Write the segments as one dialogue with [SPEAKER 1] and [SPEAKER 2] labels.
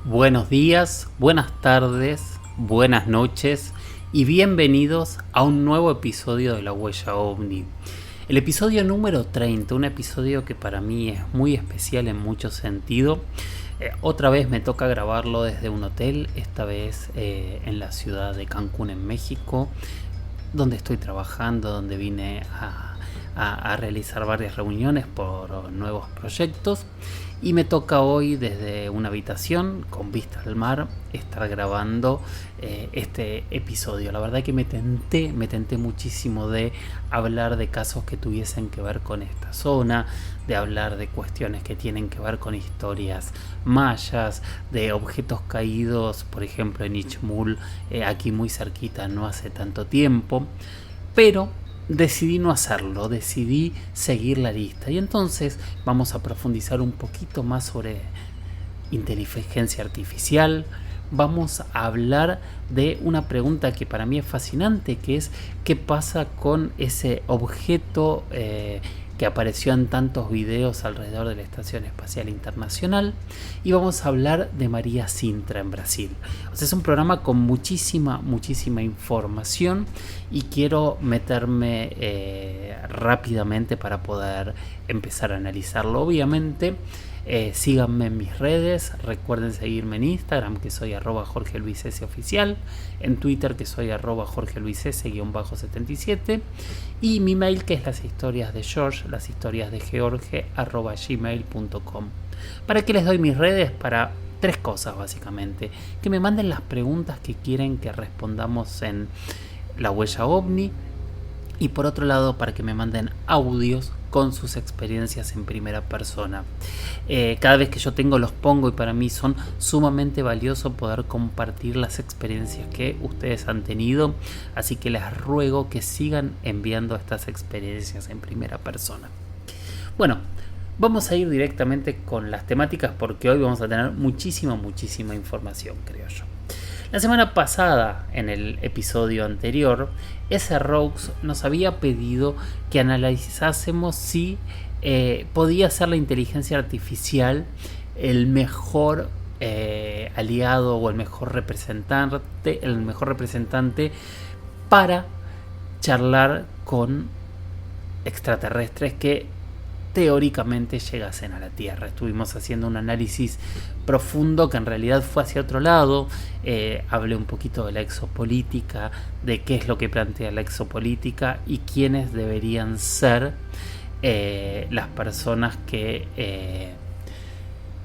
[SPEAKER 1] Buenos días, buenas tardes, buenas noches y bienvenidos a un nuevo episodio de La Huella OVNI. El episodio número 30, un episodio que para mí es muy especial en mucho sentido. Otra vez me toca grabarlo desde un hotel, esta vez en la ciudad de Cancún, en México, donde estoy trabajando, donde vine a realizar varias reuniones por nuevos proyectos. Y me toca hoy desde una habitación con vista al mar estar grabando este episodio. La verdad que me tenté muchísimo de hablar de casos que tuviesen que ver con esta zona, de hablar de cuestiones que tienen que ver con historias mayas, de objetos caídos, por ejemplo en Ichmul, aquí muy cerquita no hace tanto tiempo, pero decidí no hacerlo, decidí seguir la lista. Y entonces vamos a profundizar un poquito más sobre inteligencia artificial. Vamos a hablar de una pregunta que para mí es fascinante, que es qué pasa con ese objeto que apareció en tantos videos alrededor de la Estación Espacial Internacional. Y vamos a hablar de María Sintra en Brasil. O sea, es un programa con muchísima información y quiero meterme rápidamente para poder empezar a analizarlo. Obviamente, síganme en mis redes, recuerden seguirme en Instagram, que soy @JorgeLuisS oficial, en Twitter, que soy @JorgeLuisS_77, y mi mail, que es las historias de George, las historias de George @gmail.com. ¿Para qué les doy mis redes? Para tres cosas básicamente: que me manden las preguntas que quieren que respondamos en La Huella OVNI, y por otro lado para que me manden audios con sus experiencias en primera persona. Cada vez que yo tengo los pongo, y para mí son sumamente valioso poder compartir las experiencias que ustedes han tenido, así que les ruego que sigan enviando estas experiencias en primera persona. Bueno, vamos a ir directamente con las temáticas porque hoy vamos a tener muchísima información, creo yo. La semana pasada, en el episodio anterior, S-Roux nos había pedido que analizásemos si podía ser la inteligencia artificial el mejor aliado o el mejor representante para charlar con extraterrestres que teóricamente llegasen a la Tierra. Estuvimos haciendo un análisis profundo que en realidad fue hacia otro lado. Hablé un poquito de la exopolítica, de qué es lo que plantea la exopolítica y quiénes deberían ser las personas que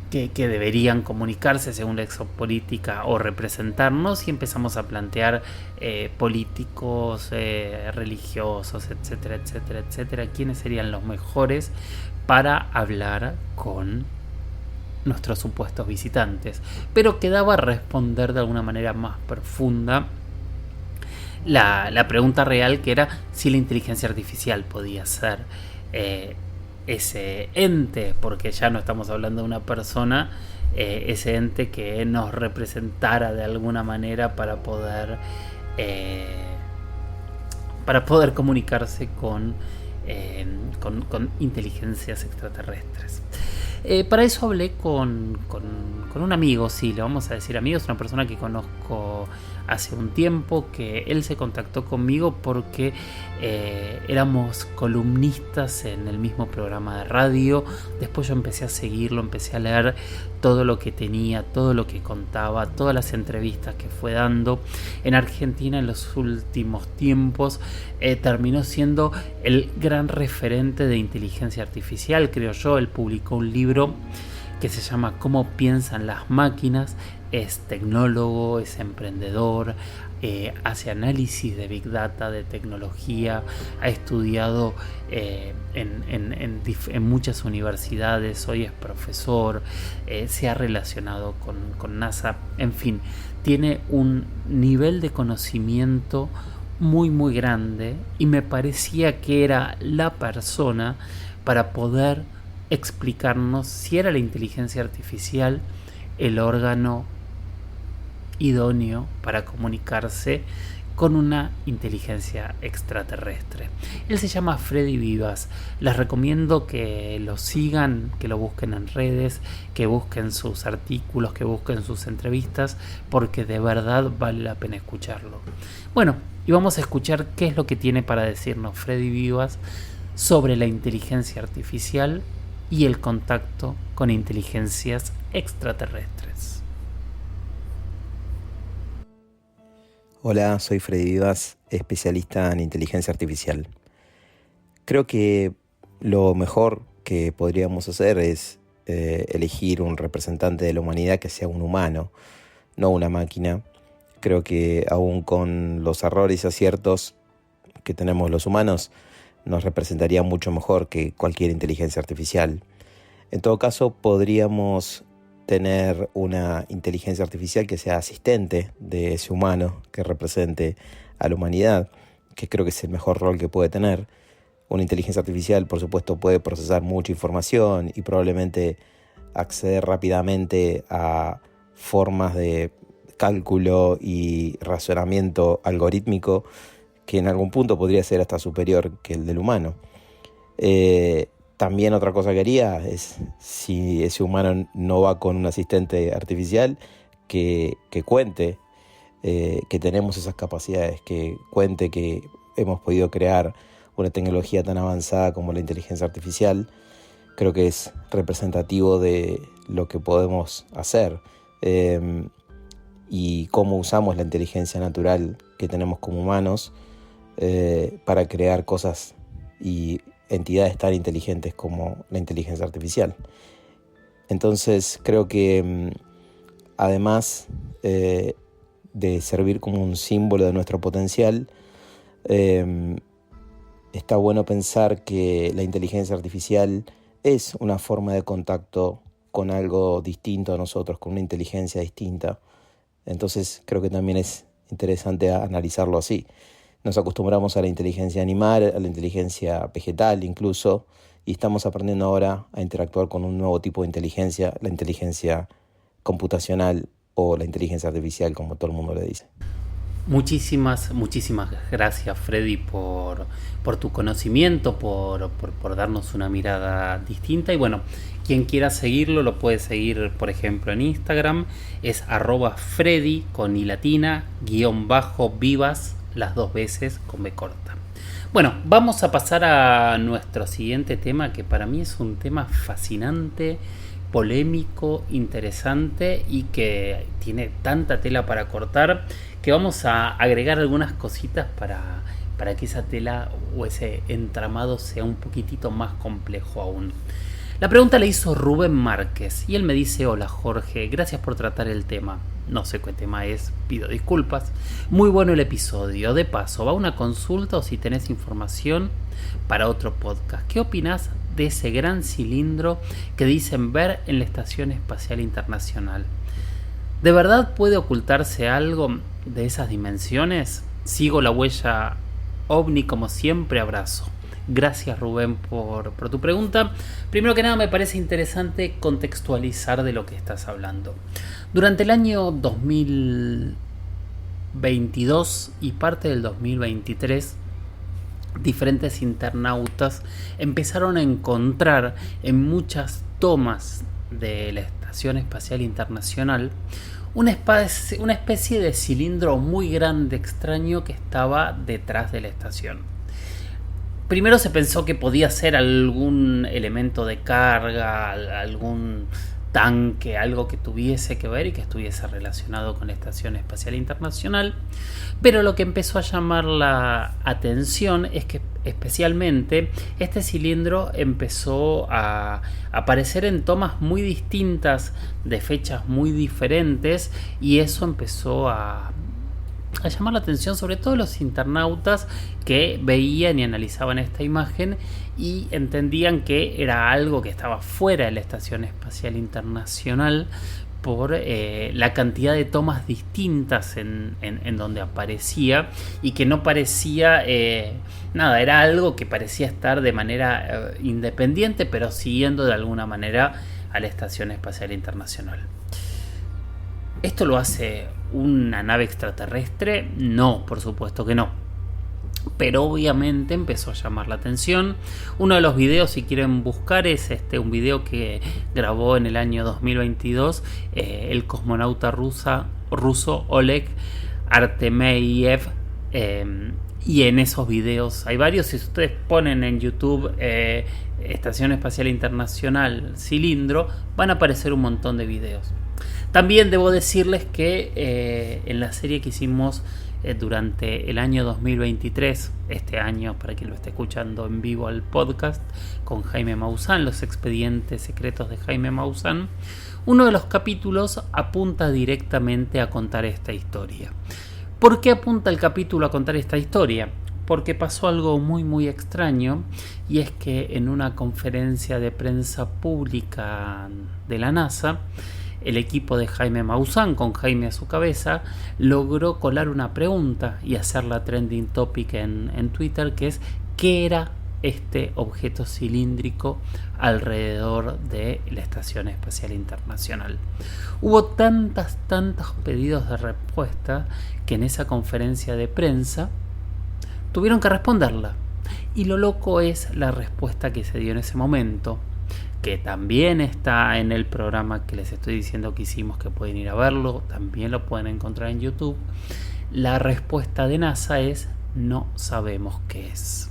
[SPEAKER 1] deberían comunicarse según la exopolítica o representarnos, y empezamos a plantear políticos, religiosos, etcétera, quiénes serían los mejores para hablar con nuestros supuestos visitantes. Pero quedaba responder de alguna manera más profunda la pregunta real, que era si la inteligencia artificial podía ser ese ente, porque ya no estamos hablando de una persona, ese ente que nos representara de alguna manera para poder comunicarse con inteligencias extraterrestres. Para eso hablé con un amigo, sí, le vamos a decir amigo, es una persona que conozco hace un tiempo, que él se contactó conmigo porque éramos columnistas en el mismo programa de radio. Después yo empecé a seguirlo, empecé a leer todo lo que tenía, todo lo que contaba, todas las entrevistas que fue dando. En Argentina en los últimos tiempos terminó siendo el gran referente de inteligencia artificial, creo yo. Él publicó un libro que se llama Cómo piensan las máquinas. Es tecnólogo, es emprendedor, hace análisis de Big Data, de tecnología, ha estudiado en muchas universidades, hoy es profesor, se ha relacionado con NASA, en fin, tiene un nivel de conocimiento muy grande, y me parecía que era la persona para poder explicarnos si era la inteligencia artificial el órgano idóneo para comunicarse con una inteligencia extraterrestre. Él se llama Freddy Vivas. Les recomiendo que lo sigan, que lo busquen en redes, que busquen sus artículos, que busquen sus entrevistas, porque de verdad vale la pena escucharlo. Bueno, y vamos a escuchar qué es lo que tiene para decirnos Freddy Vivas sobre la inteligencia artificial y el contacto con inteligencias extraterrestres.
[SPEAKER 2] Hola, soy Freddy Vivas, especialista en inteligencia artificial. Creo que lo mejor que podríamos hacer es elegir un representante de la humanidad que sea un humano, no una máquina. Creo que aún con los errores y aciertos que tenemos los humanos, nos representaría mucho mejor que cualquier inteligencia artificial. En todo caso, podríamos tener una inteligencia artificial que sea asistente de ese humano que represente a la humanidad, que creo que es el mejor rol que puede tener. Una inteligencia artificial, por supuesto, puede procesar mucha información y probablemente acceder rápidamente a formas de cálculo y razonamiento algorítmico que en algún punto podría ser hasta superior que el del humano. También otra cosa que haría es, si ese humano no va con un asistente artificial, que cuente que tenemos esas capacidades, que cuente que hemos podido crear una tecnología tan avanzada como la inteligencia artificial. Creo que es representativo de lo que podemos hacer y cómo usamos la inteligencia natural que tenemos como humanos para crear cosas y entidades tan inteligentes como la inteligencia artificial. Entonces creo que además de servir como un símbolo de nuestro potencial, está bueno pensar que la inteligencia artificial es una forma de contacto con algo distinto a nosotros, con una inteligencia distinta. Entonces creo que también es interesante analizarlo así. Nos acostumbramos a la inteligencia animal, a la inteligencia vegetal incluso, y estamos aprendiendo ahora a interactuar con un nuevo tipo de inteligencia, la inteligencia computacional o la inteligencia artificial, como todo el mundo le dice.
[SPEAKER 1] Muchísimas gracias, Freddy, por tu conocimiento, por darnos una mirada distinta. Y bueno, quien quiera seguirlo lo puede seguir, por ejemplo, en Instagram. Es @Freddy con i latina _vivas, las dos veces con B corta. Bueno, vamos a pasar a nuestro siguiente tema, que para mí es un tema fascinante, polémico, interesante y que tiene tanta tela para cortar que vamos a agregar algunas cositas para que esa tela o ese entramado sea un poquitito más complejo aún. La pregunta la hizo Rubén Márquez y él me dice: hola Jorge, gracias por tratar el tema. No sé qué tema es, pido disculpas. Muy bueno el episodio. De paso, va una consulta o si tenés información para otro podcast. ¿Qué opinás de ese gran cilindro que dicen ver en la Estación Espacial Internacional? ¿De verdad puede ocultarse algo de esas dimensiones? Sigo la huella ovni como siempre, abrazo. Gracias, Rubén, por tu pregunta. Primero que nada, me parece interesante contextualizar de lo que estás hablando. Durante el año 2022 y parte del 2023, diferentes internautas empezaron a encontrar en muchas tomas de la Estación Espacial Internacional una especie de cilindro muy grande, extraño, que estaba detrás de la estación. Primero se pensó que podía ser algún elemento de carga, algún tanque, algo que tuviese que ver y que estuviese relacionado con la Estación Espacial Internacional. Pero lo que empezó a llamar la atención es que especialmente este cilindro empezó a aparecer en tomas muy distintas, de fechas muy diferentes, y eso empezó a llamar la atención sobre todo los internautas que veían y analizaban esta imagen y entendían que era algo que estaba fuera de la Estación Espacial Internacional por la cantidad de tomas distintas en donde aparecía y que no parecía nada, era algo que parecía estar de manera independiente, pero siguiendo de alguna manera a la Estación Espacial Internacional. ¿Esto lo hace una nave extraterrestre? No, por supuesto que no. Pero obviamente empezó a llamar la atención. Uno de los videos, si quieren buscar, es un video que grabó en el año 2022 el cosmonauta ruso Oleg Artemyev. Y en esos videos hay varios. Si ustedes ponen en YouTube Estación Espacial Internacional Cilindro, van a aparecer un montón de videos. También debo decirles que en la serie que hicimos durante el año 2023, este año para quien lo esté escuchando en vivo al podcast, con Jaime Maussan, Los Expedientes Secretos de Jaime Maussan, uno de los capítulos apunta directamente a contar esta historia. ¿Por qué apunta el capítulo a contar esta historia? Porque pasó algo muy muy extraño, y es que en una conferencia de prensa pública de la NASA, el equipo de Jaime Maussan, con Jaime a su cabeza, logró colar una pregunta y hacerla trending topic en Twitter, que es: ¿qué era este objeto cilíndrico alrededor de la Estación Espacial Internacional? Hubo tantos pedidos de respuesta que en esa conferencia de prensa tuvieron que responderla. Y lo loco es la respuesta que se dio en ese momento, que también está en el programa que les estoy diciendo que hicimos, que pueden ir a verlo, también lo pueden encontrar en YouTube. La respuesta de NASA es: no sabemos qué es.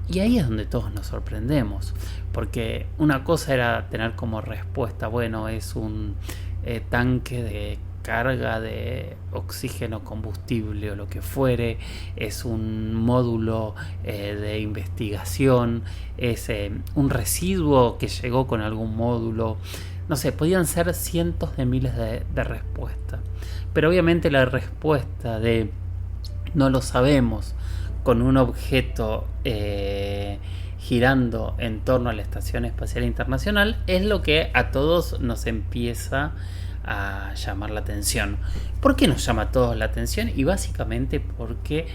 [SPEAKER 1] Y ahí es donde todos nos sorprendemos, porque una cosa era tener como respuesta, bueno, es un tanque de carga de oxígeno combustible o lo que fuere, es un módulo de investigación, es un residuo que llegó con algún módulo, no sé, podían ser cientos de miles de respuestas, pero obviamente la respuesta de no lo sabemos con un objeto girando en torno a la Estación Espacial Internacional es lo que a todos nos empieza a llamar la atención. ¿Por qué nos llama a todos la atención? Y básicamente porque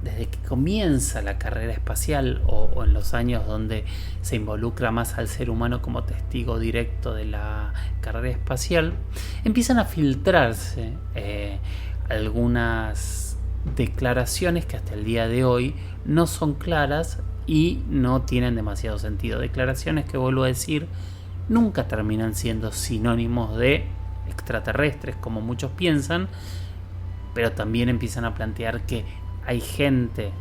[SPEAKER 1] desde que comienza la carrera espacial o en los años donde se involucra más al ser humano como testigo directo de la carrera espacial, empiezan a filtrarse algunas declaraciones que hasta el día de hoy no son claras y no tienen demasiado sentido. Declaraciones que, vuelvo a decir, nunca terminan siendo sinónimos de extraterrestres como muchos piensan, pero también empiezan a plantear que hay gente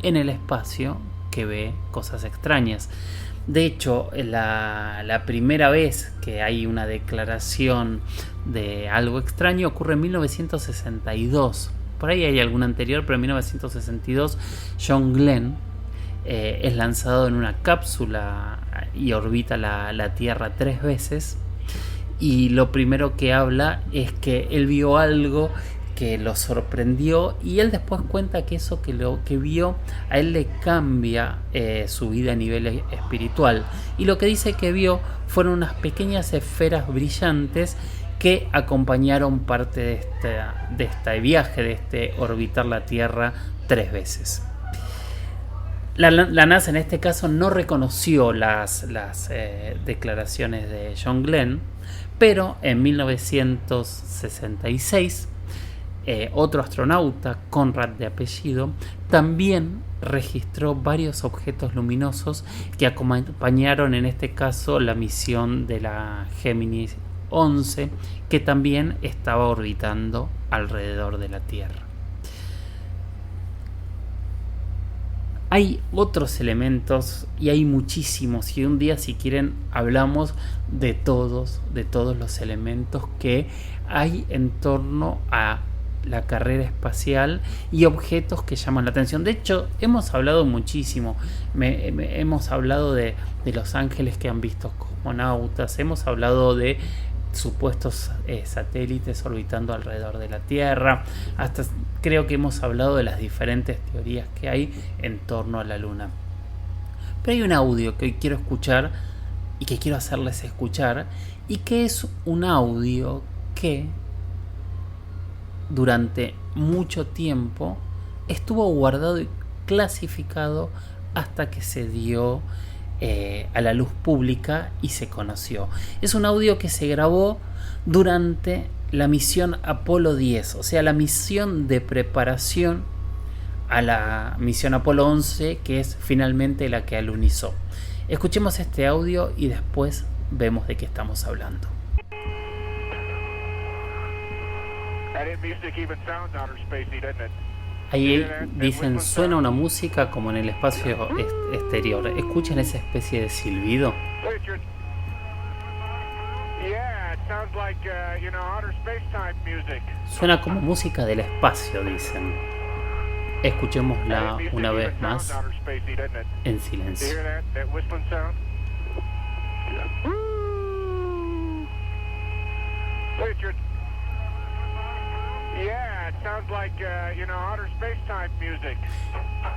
[SPEAKER 1] en el espacio que ve cosas extrañas. De hecho, la primera vez que hay una declaración de algo extraño ocurre en 1962. Por ahí hay alguna anterior, pero en 1962 John Glenn es lanzado en una cápsula y orbita la Tierra 3 veces, y lo primero que habla es que él vio algo que lo sorprendió, y él después cuenta que eso que vio a él le cambia su vida a nivel espiritual, y lo que dice que vio fueron unas pequeñas esferas brillantes que acompañaron parte de este viaje, de este orbitar la Tierra 3 veces. La NASA en este caso no reconoció las declaraciones de John Glenn, pero en 1966 otro astronauta, Conrad de apellido, también registró varios objetos luminosos que acompañaron en este caso la misión de la Gemini 11, que también estaba orbitando alrededor de la Tierra. Hay otros elementos y hay muchísimos, y un día, si quieren, hablamos de todos los elementos que hay en torno a la carrera espacial y objetos que llaman la atención. De hecho, hemos hablado muchísimo, hemos hablado de los ángeles que han visto cosmonautas, hemos hablado de supuestos satélites orbitando alrededor de la Tierra, hasta creo que hemos hablado de las diferentes teorías que hay en torno a la Luna. Pero hay un audio que hoy quiero escuchar y que quiero hacerles escuchar, y que es un audio que durante mucho tiempo estuvo guardado y clasificado hasta que se dio a la luz pública y se conoció. Es un audio que se grabó durante la misión Apolo 10, o sea, la misión de preparación a la misión Apolo 11, que es finalmente la que alunizó. Escuchemos este audio y después vemos de qué estamos hablando. Ahí dicen, suena una música como en el espacio exterior. ¿Escuchan esa especie de silbido? Suena como música del espacio, dicen. Escuchémosla una vez más en silencio.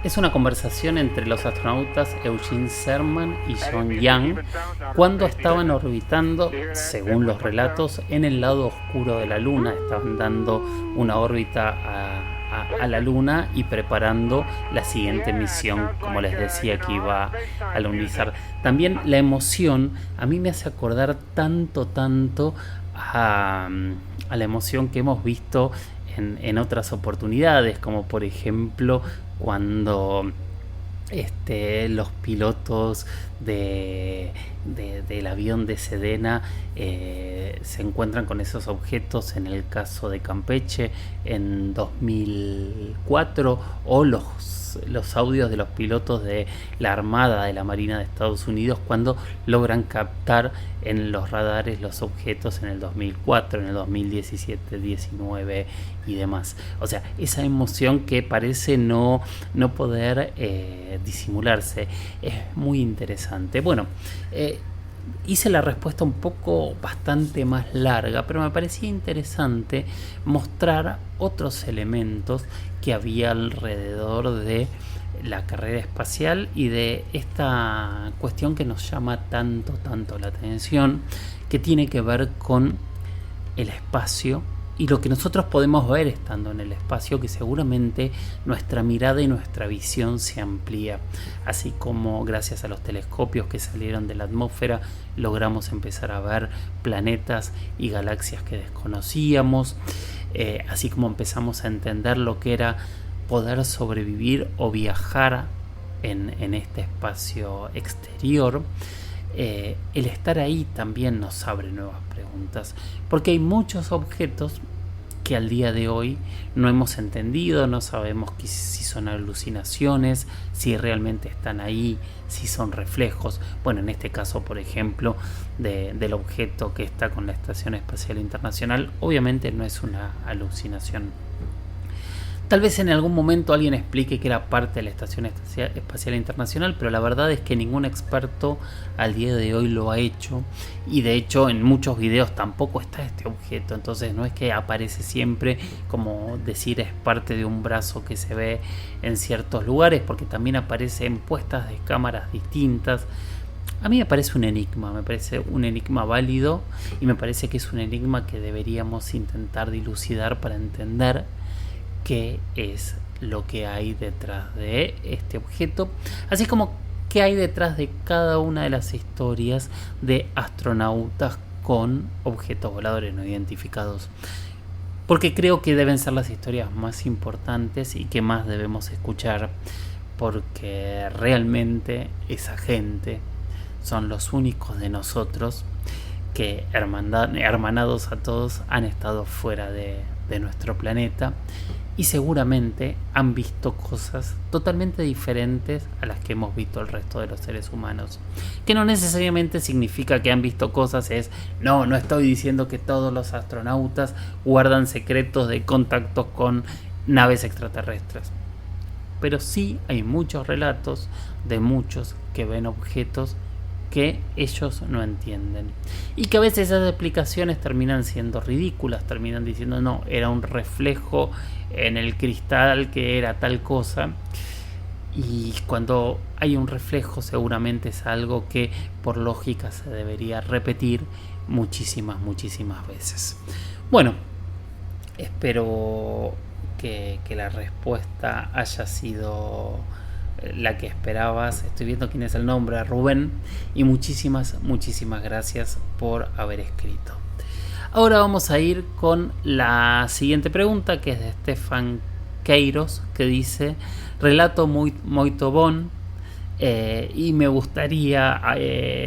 [SPEAKER 1] Es una conversación entre los astronautas Eugene Cernan y John Young cuando estaban orbitando, según los relatos, en el lado oscuro de la Luna. Estaban dando una órbita a la Luna y preparando la siguiente misión, como les decía, que iba a alunizar. También la emoción a mí me hace acordar tanto a la emoción que hemos visto en otras oportunidades, como por ejemplo cuando los pilotos del avión de Sedena se encuentran con esos objetos, en el caso de Campeche en 2004, o los audios de los pilotos de la Armada, de la Marina de Estados Unidos, cuando logran captar en los radares los objetos en el 2004, en el 2017, 19 y demás. O sea, esa emoción que parece no poder disimularse es muy interesante. Bueno, hice la respuesta bastante más larga, pero me parecía interesante mostrar otros elementos que había alrededor de la carrera espacial y de esta cuestión que nos llama tanto la atención, que tiene que ver con el espacio y lo que nosotros podemos ver estando en el espacio, que seguramente nuestra mirada y nuestra visión se amplía, así como gracias a los telescopios que salieron de la atmósfera logramos empezar a ver planetas y galaxias que desconocíamos, así como empezamos a entender lo que era poder sobrevivir o viajar en este espacio exterior. El estar ahí también nos abre nuevas preguntas, porque hay muchos objetos que al día de hoy no hemos entendido, no sabemos si son alucinaciones, si realmente están ahí, si son reflejos. Bueno, en este caso, por ejemplo, del objeto que está con la Estación Espacial Internacional, obviamente no es una alucinación. Tal vez en algún momento alguien explique que era parte de la Estación Espacial Internacional, pero la verdad es que ningún experto al día de hoy lo ha hecho, y de hecho en muchos videos tampoco está este objeto. Entonces no es que aparece siempre, como decir, es parte de un brazo que se ve en ciertos lugares, porque también aparece en puestas de cámaras distintas. A mí me parece un enigma válido, y me parece que es un enigma que deberíamos intentar dilucidar para entender qué es lo que hay detrás de este objeto, así como qué hay detrás de cada una de las historias de astronautas con objetos voladores no identificados, porque creo que deben ser las historias más importantes y que más debemos escuchar, porque realmente esa gente son los únicos de nosotros que, hermanados a todos, han estado fuera de nuestro planeta y seguramente han visto cosas totalmente diferentes a las que hemos visto el resto de los seres humanos, que no necesariamente significa que han visto cosas. No estoy diciendo que todos los astronautas guardan secretos de contactos con naves extraterrestres, pero sí hay muchos relatos de muchos que ven objetos que ellos no entienden, y que a veces esas explicaciones terminan siendo ridículas, terminan diciendo no, era un reflejo en el cristal que era tal cosa, y cuando hay un reflejo seguramente es algo que por lógica se debería repetir muchísimas veces. Bueno, espero que la respuesta haya sido la que esperabas. Estoy viendo quién es el nombre, Rubén, y muchísimas gracias por haber escrito. Ahora vamos a ir con la siguiente pregunta, que es de Stefan Queiros, que dice: relato moito bon, y me gustaría,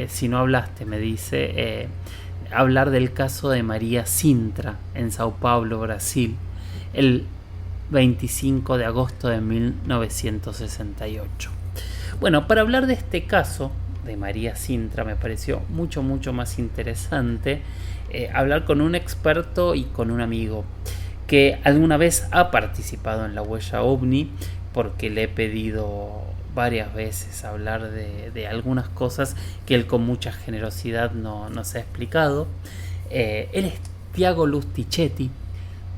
[SPEAKER 1] si no hablaste, me dice, hablar del caso de María Sintra en Sao Paulo, Brasil, el 25 de agosto de 1968. Bueno, para hablar de este caso de María Sintra me pareció mucho más interesante hablar con un experto y con un amigo que alguna vez ha participado en la huella OVNI, porque le he pedido varias veces hablar de algunas cosas que él con mucha generosidad nos ha explicado. Él es Tiago Lustichetti.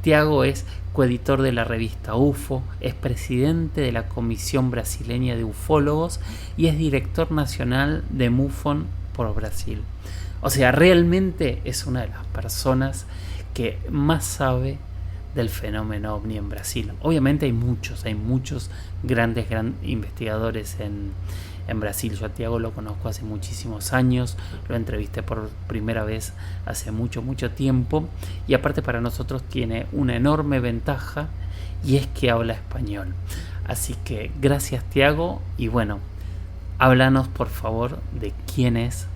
[SPEAKER 1] Tiago es coeditor de la revista UFO, es presidente de la Comisión Brasileña de Ufólogos y es director nacional de MUFON por Brasil. O sea, realmente es una de las personas que más sabe del fenómeno OVNI en Brasil. Obviamente hay muchos grandes investigadores en Brasil. Yo a Tiago lo conozco hace muchísimos años, lo entrevisté por primera vez hace mucho tiempo, y aparte para nosotros tiene una enorme ventaja, y es que habla español. Así que gracias, Tiago, y bueno, háblanos por favor de quién es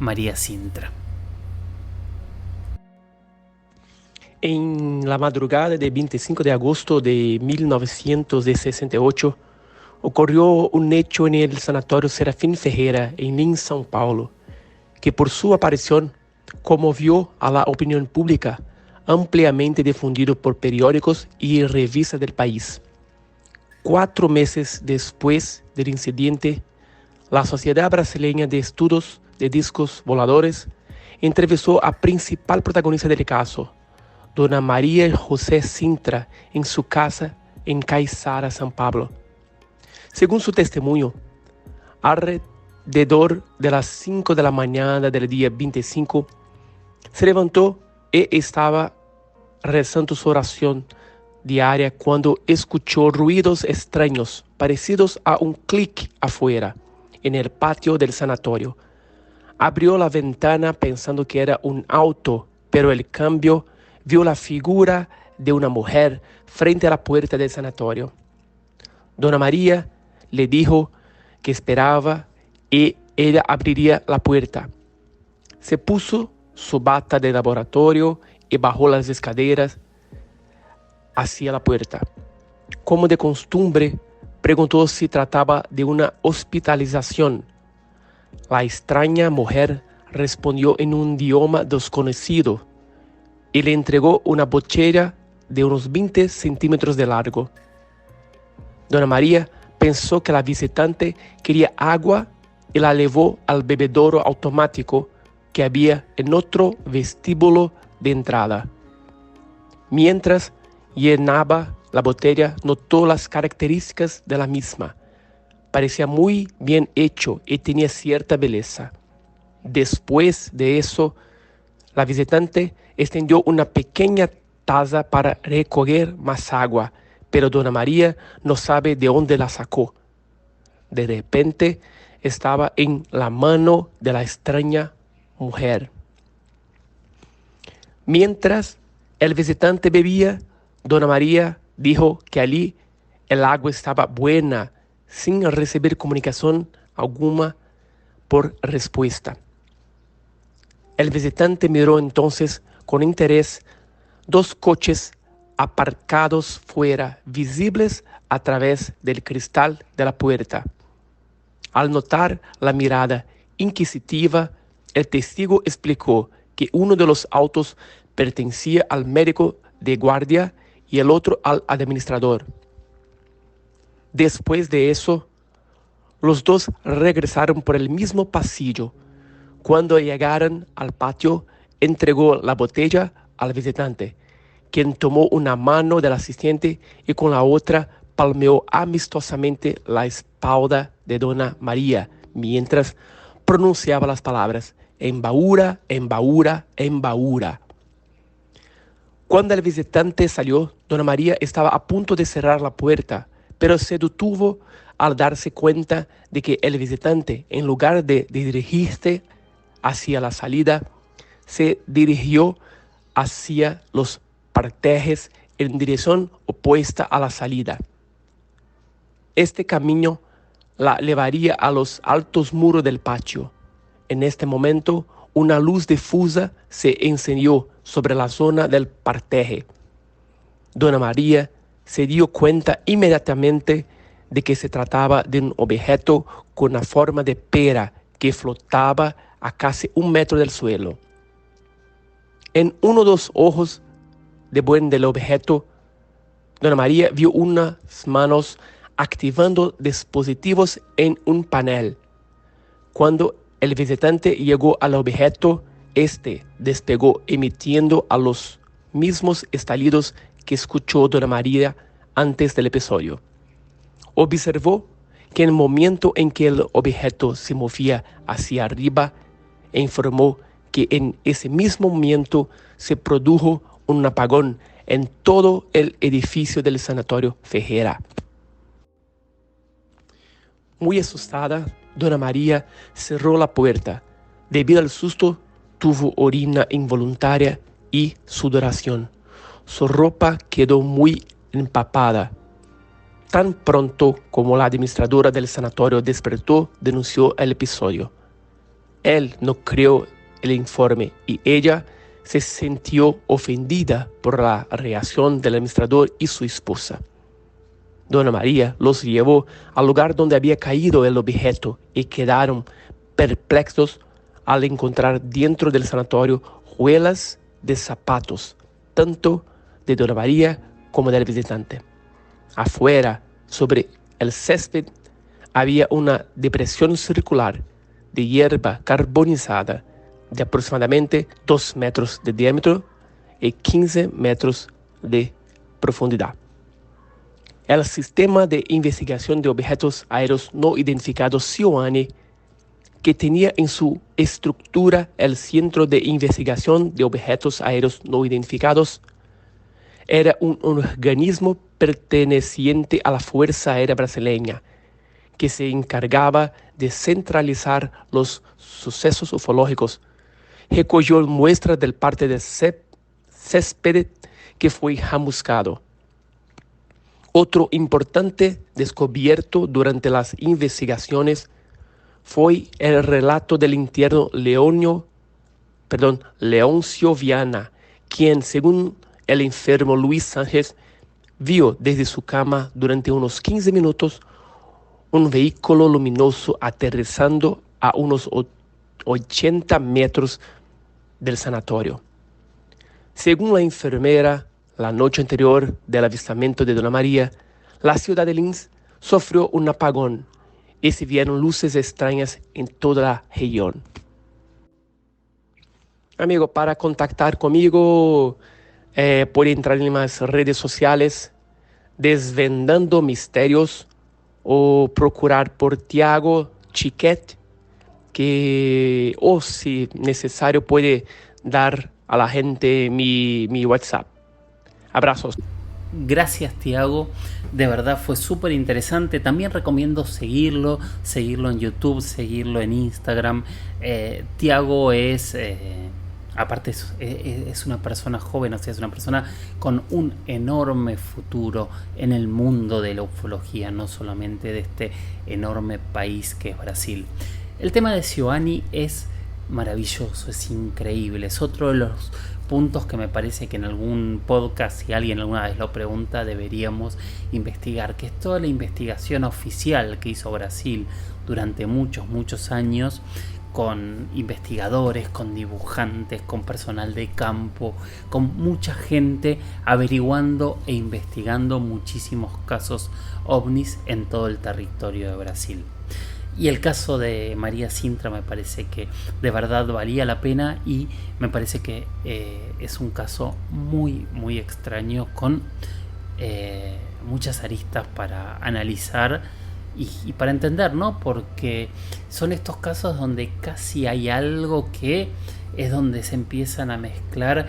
[SPEAKER 1] María Sintra.
[SPEAKER 3] En la madrugada del 25 de agosto de 1968, ocurrió un hecho en el Sanatorio Serafín Ferreira, en Lins, São Paulo, que por su aparición conmovió a la opinión pública, ampliamente difundido por periódicos y revistas del país. 4 meses después del incidente, la Sociedad Brasileña de Estudos de Discos Voladores entrevistó a principal protagonista del caso, Dona María José Sintra, en su casa en Caiçara, São Paulo. Según su testimonio, alrededor de las 5 de la mañana del día 25, se levantó y estaba rezando su oración diaria cuando escuchó ruidos extraños parecidos a un clic afuera, en el patio del sanatorio. Abrió la ventana pensando que era un auto, pero el cambio vio la figura de una mujer frente a la puerta del sanatorio. Dona María le dijo que esperaba y ella abriría la puerta. Se puso su bata de laboratorio y bajó las escaleras hacia la puerta. Como de costumbre, preguntó si trataba de una hospitalización. La extraña mujer respondió en un idioma desconocido y le entregó una botella de unos 20 centímetros de largo. Dona María pensó que la visitante quería agua y la llevó al bebedero automático que había en otro vestíbulo de entrada. Mientras llenaba la botella, notó las características de la misma. Parecía muy bien hecho y tenía cierta belleza. Después de eso, la visitante extendió una pequeña taza para recoger más agua, pero Dona María no sabe de dónde la sacó. De repente estaba en la mano de la extraña mujer. Mientras el visitante bebía, Dona María dijo que allí el agua estaba buena, sin recibir comunicación alguna por respuesta. El visitante miró entonces con interés 2 coches aparcados fuera, visibles a través del cristal de la puerta. Al notar la mirada inquisitiva, el testigo explicó que uno de los autos pertenecía al médico de guardia y el otro al administrador. Después de eso, los dos regresaron por el mismo pasillo. Cuando llegaron al patio, entregó la botella al visitante, quien tomó una mano del asistente y con la otra palmeó amistosamente la espalda de Dona María, mientras pronunciaba las palabras embaúra, embaúra, embaúra. Cuando el visitante salió, Dona María estaba a punto de cerrar la puerta, pero se detuvo al darse cuenta de que el visitante, en lugar de dirigirse hacia la salida, se dirigió hacia los parterres en dirección opuesta a la salida. Este camino la llevaría a los altos muros del patio. En este momento, una luz difusa se encendió sobre la zona del parterre. Dona María se dio cuenta inmediatamente de que se trataba de un objeto con la forma de pera que flotaba a casi 1 metro del suelo. En uno de los ojos del objeto, Dona María vio unas manos activando dispositivos en un panel. Cuando el visitante llegó al objeto, este despegó emitiendo a los mismos estallidos que escuchó Dona María antes del episodio. Observó que en el momento en que el objeto se movía hacia arriba, informó que en ese mismo momento se produjo un apagón en todo el edificio del Sanatorio Ferreira. Muy asustada, Dona María cerró la puerta. Debido al susto, tuvo orina involuntaria y sudoración. Su ropa quedó muy empapada. Tan pronto como la administradora del sanatorio despertó, denunció el episodio. Él no creyó el informe y ella se sintió ofendida por la reacción del administrador y su esposa. Dona María los llevó al lugar donde había caído el objeto y quedaron perplejos al encontrar dentro del sanatorio huellas de zapatos, tanto de Dona María como del visitante. Afuera, sobre el césped, había una depresión circular de hierba carbonizada de aproximadamente 2 metros de diámetro y 15 metros de profundidad. El Sistema de Investigación de Objetos Aéreos No Identificados SIOANI, que tenía en su estructura el Centro de Investigación de Objetos Aéreos No Identificados, era un organismo perteneciente a la Fuerza Aérea Brasileña, que se encargaba de centralizar los sucesos ufológicos. Recogió muestras del parte del césped que fue chamuscado. Otro importante descubierto durante las investigaciones fue el relato del interno Leoncio Viana, quien, según el enfermo Luis Sánchez, vio desde su cama durante unos 15 minutos un vehículo luminoso aterrizando a unos 80 metros del sanatorio. Según la enfermera, la noche anterior del avistamiento de Dona María, la ciudad de Lins sufrió un apagón y se vieron luces extrañas en toda la región. Amigo, para contactar conmigo, puede entrar en las redes sociales Desvendando Misterios o procurar por Tiago Chiquet, que o si necesario puede dar a la gente mi WhatsApp. Abrazos.
[SPEAKER 1] Gracias, Tiago. De verdad fue súper interesante. También recomiendo seguirlo en YouTube, seguirlo en Instagram. Tiago es, aparte es una persona joven, o sea, es una persona con un enorme futuro en el mundo de la ufología, no solamente de este enorme país que es Brasil. El tema de SIOANI es maravilloso, es increíble. Es otro de los puntos que me parece que en algún podcast, si alguien alguna vez lo pregunta, deberíamos investigar, que es toda la investigación oficial que hizo Brasil durante muchos años, con investigadores, con dibujantes, con personal de campo, con mucha gente averiguando e investigando muchísimos casos ovnis en todo el territorio de Brasil. Y el caso de María Cintra me parece que de verdad valía la pena, y me parece que es un caso muy extraño, con muchas aristas para analizar y para entender, ¿no? Porque son estos casos donde casi hay algo que es donde se empiezan a mezclar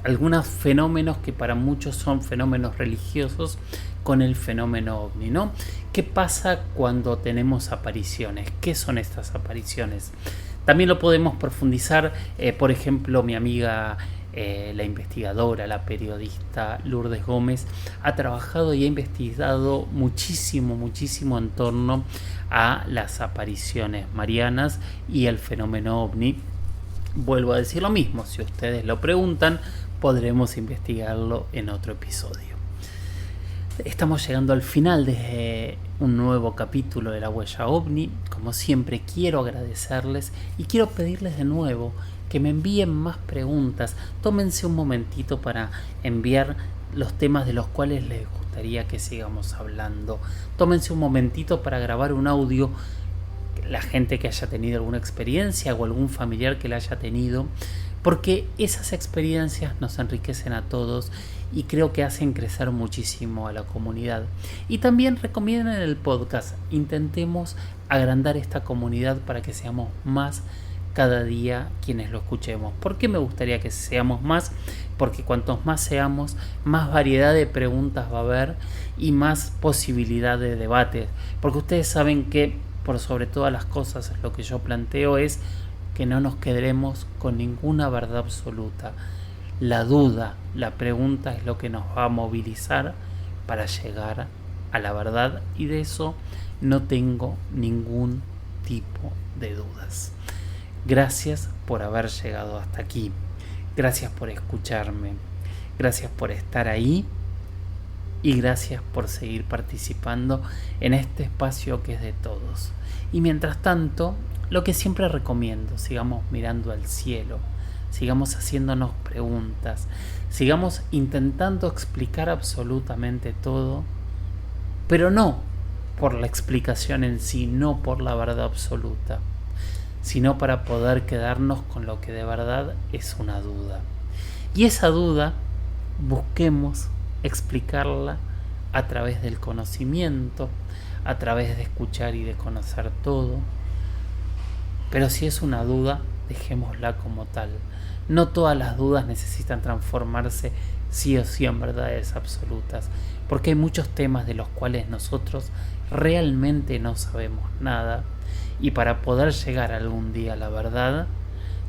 [SPEAKER 1] algunos fenómenos que para muchos son fenómenos religiosos, con el fenómeno ovni, ¿no? ¿Qué pasa cuando tenemos apariciones? ¿Qué son estas apariciones? También lo podemos profundizar, por ejemplo, mi amiga, la investigadora, la periodista Lourdes Gómez, ha trabajado y ha investigado muchísimo en torno a las apariciones marianas y el fenómeno ovni. Vuelvo a decir lo mismo, si ustedes lo preguntan, podremos investigarlo en otro episodio. Estamos llegando al final de un nuevo capítulo de La Huella OVNI. Como siempre, quiero agradecerles y quiero pedirles de nuevo que me envíen más preguntas. Tómense un momentito para enviar los temas de los cuales les gustaría que sigamos hablando. Tómense un momentito para grabar un audio. La gente que haya tenido alguna experiencia o algún familiar que la haya tenido, porque esas experiencias nos enriquecen a todos y creo que hacen crecer muchísimo a la comunidad. Y también recomienden el podcast. Intentemos agrandar esta comunidad para que seamos más cada día quienes lo escuchemos. ¿Por qué me gustaría que seamos más? Porque cuantos más seamos, más variedad de preguntas va a haber y más posibilidad de debate. Porque ustedes saben que por sobre todas las cosas lo que yo planteo es que no nos quedaremos con ninguna verdad absoluta. La duda, la pregunta es lo que nos va a movilizar para llegar a la verdad, y de eso no tengo ningún tipo de dudas. Gracias por haber llegado hasta aquí. Gracias por escucharme. Gracias por estar ahí. Y gracias por seguir participando en este espacio que es de todos. Y mientras tanto, lo que siempre recomiendo, sigamos mirando al cielo, sigamos haciéndonos preguntas, sigamos intentando explicar absolutamente todo, pero no por la explicación en sí, no por la verdad absoluta, sino para poder quedarnos con lo que de verdad es una duda. Y esa duda, busquemos explicarla a través del conocimiento, a través de escuchar y de conocer todo. Pero si es una duda, dejémosla como tal. No todas las dudas necesitan transformarse sí o sí en verdades absolutas, porque hay muchos temas de los cuales nosotros realmente no sabemos nada, y para poder llegar algún día a la verdad,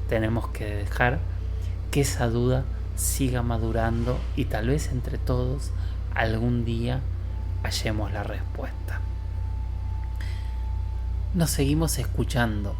[SPEAKER 1] tenemos que dejar que esa duda siga madurando y tal vez entre todos algún día hallemos la respuesta. Nos seguimos escuchando.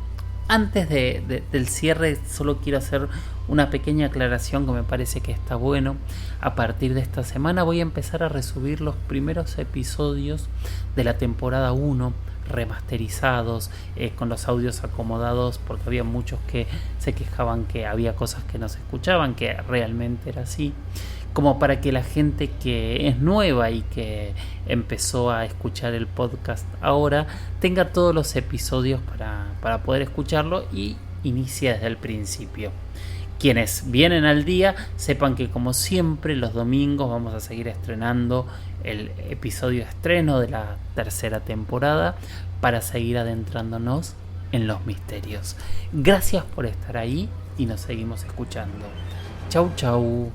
[SPEAKER 1] Antes del cierre, solo quiero hacer una pequeña aclaración que me parece que está bueno. A partir de esta semana voy a empezar a resubir los primeros episodios de la temporada 1, remasterizados, con los audios acomodados, porque había muchos que se quejaban que había cosas que no se escuchaban, que realmente era así, como para que la gente que es nueva y que empezó a escuchar el podcast ahora tenga todos los episodios para poder escucharlo y inicie desde el principio. Quienes vienen al día, sepan que como siempre los domingos vamos a seguir estrenando el episodio estreno de la tercera temporada para seguir adentrándonos en los misterios. Gracias por estar ahí y nos seguimos escuchando. Chau, chau.